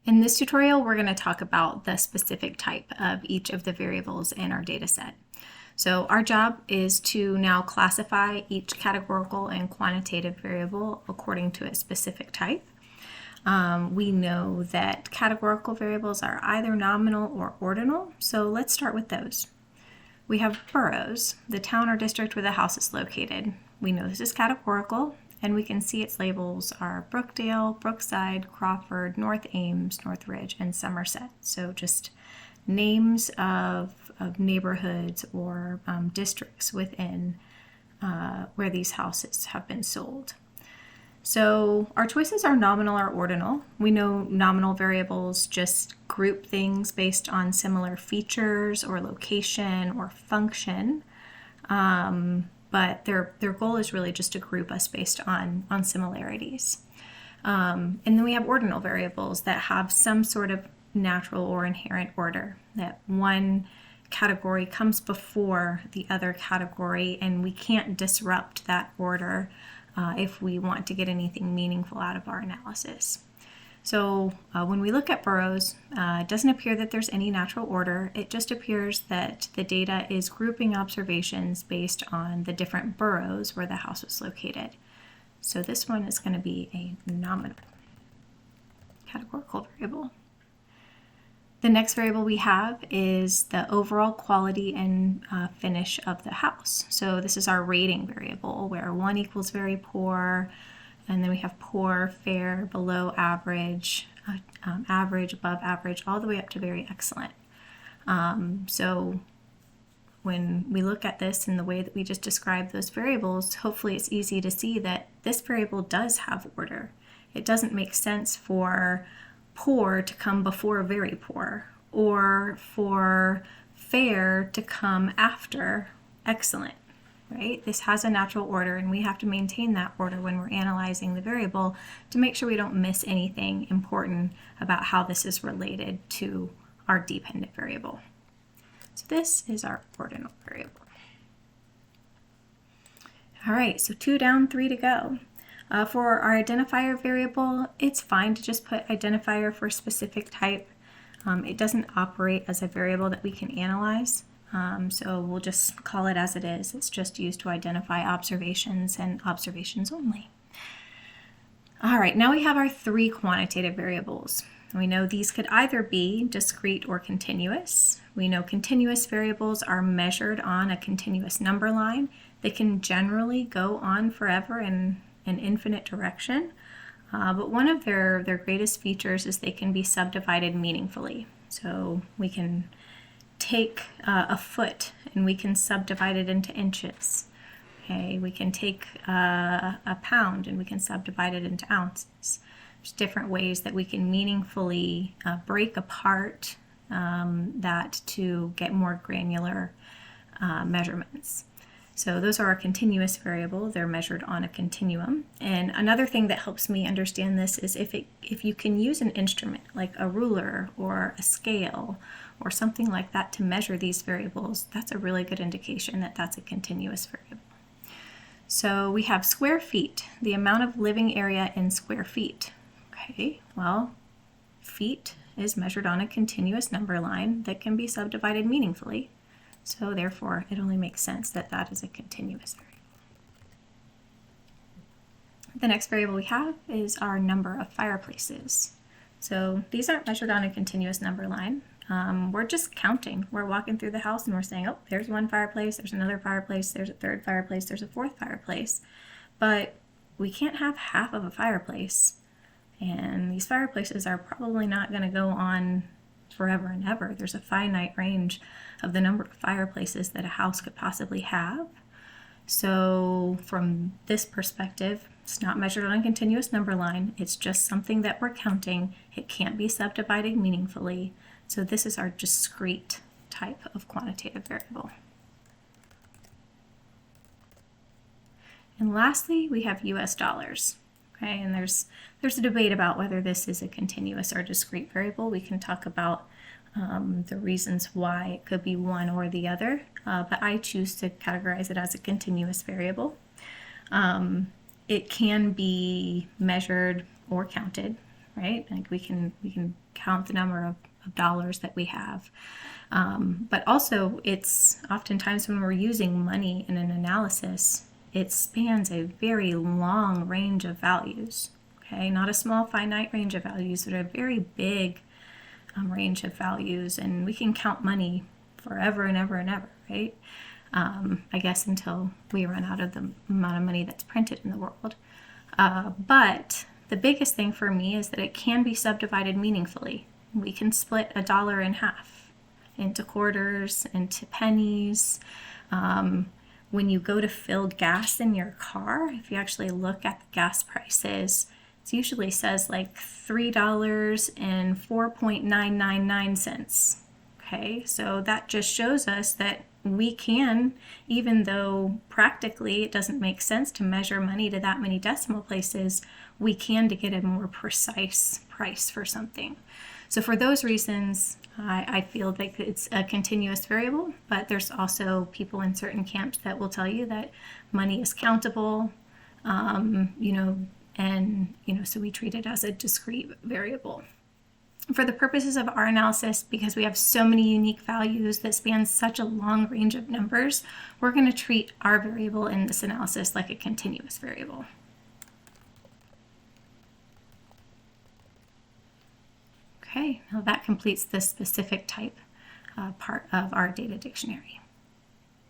In this tutorial, we're going to talk about the specific type of each of the variables in our data set. So our job is to now classify each categorical and quantitative variable according to its specific type. We know that categorical variables are either nominal or ordinal, so let's start with those. We have boroughs, the town or district where the house is located. We know this is categorical, and we can see its labels are Brookdale, Brookside, Crawford, North Ames, North Ridge, and Somerset. So just names of neighborhoods or districts within where these houses have been sold. So our choices are nominal or ordinal. We know nominal variables just group things based on similar features or location or function. But their goal is really just to group us based on similarities. And then we have ordinal variables that have some sort of natural or inherent order, that one category comes before the other category, and we can't disrupt that order if we want to get anything meaningful out of our analysis. So when we look at boroughs, it doesn't appear that there's any natural order. It just appears that the data is grouping observations based on the different boroughs where the house was located. So this one is going to be a nominal categorical variable. The next variable we have is the overall quality and finish of the house. So this is our rating variable, where 1 equals very poor, and then we have poor, fair, below average, average, above average, all the way up to very excellent. So when we look at this in the way that we just described those variables, hopefully it's easy to see that this variable does have order. It doesn't make sense for poor to come before very poor, or for fair to come after excellent, right? This has a natural order, and we have to maintain that order when we're analyzing the variable to make sure we don't miss anything important about how this is related to our dependent variable. So this is our ordinal variable. All right, so 2 down, 3 to go. For our identifier variable, it's fine to just put identifier for specific type. It doesn't operate as a variable that we can analyze, so we'll just call it as it is. It's just used to identify observations and observations only. All right, now we have our 3 quantitative variables. We know these could either be discrete or continuous. We know continuous variables are measured on a continuous number line. They can generally go on forever in an infinite direction, but one of their greatest features is they can be subdivided meaningfully. So we can take a foot and we can subdivide it into inches. Okay, we can take a pound and we can subdivide it into ounces. There's different ways that we can meaningfully break apart that to get more granular measurements. So those are our continuous variable. They're measured on a continuum. And another thing that helps me understand this is if you can use an instrument like a ruler or a scale or something like that to measure these variables, that's a really good indication that that's a continuous variable. So we have square feet, the amount of living area in square feet. Okay, well, feet is measured on a continuous number line that can be subdivided meaningfully. So therefore, it only makes sense that that is a continuous variable. The next variable we have is our number of fireplaces. So these aren't measured on a continuous number line. We're just counting. We're walking through the house and we're saying, oh, there's one fireplace, there's another fireplace, there's a third fireplace, there's a fourth fireplace. But we can't have half of a fireplace. And these fireplaces are probably not going to go on forever and ever. There's a finite range of the number of fireplaces that a house could possibly have. So from this perspective, it's not measured on a continuous number line. It's just something that we're counting. It can't be subdivided meaningfully. So this is our discrete type of quantitative variable. And lastly, we have US dollars. Okay, and there's a debate about whether this is a continuous or discrete variable. We can talk about the reasons why it could be one or the other, but I choose to categorize it as a continuous variable. It can be measured or counted, right? Like we can count the number of dollars that we have. But also, it's oftentimes when we're using money in an analysis, it spans a very long range of values. Okay, not a small finite range of values, but a very big range of values, and we can count money forever and ever and ever, right? I guess until we run out of the amount of money that's printed in the world. But the biggest thing for me is that it can be subdivided meaningfully. We can split a dollar in half into quarters, into pennies. When you go to fill gas in your car, if you actually look at the gas prices, it usually says like $3 and 4.999 cents. Okay, so that just shows us that we can, even though practically it doesn't make sense to measure money to that many decimal places, we can to get a more precise price for something. So for those reasons, I feel like it's a continuous variable, but there's also people in certain camps that will tell you that money is countable, so we treat it as a discrete variable. For the purposes of our analysis, because we have so many unique values that span such a long range of numbers, we're going to treat our variable in this analysis like a continuous variable. Okay, now that completes the specific type part of our data dictionary.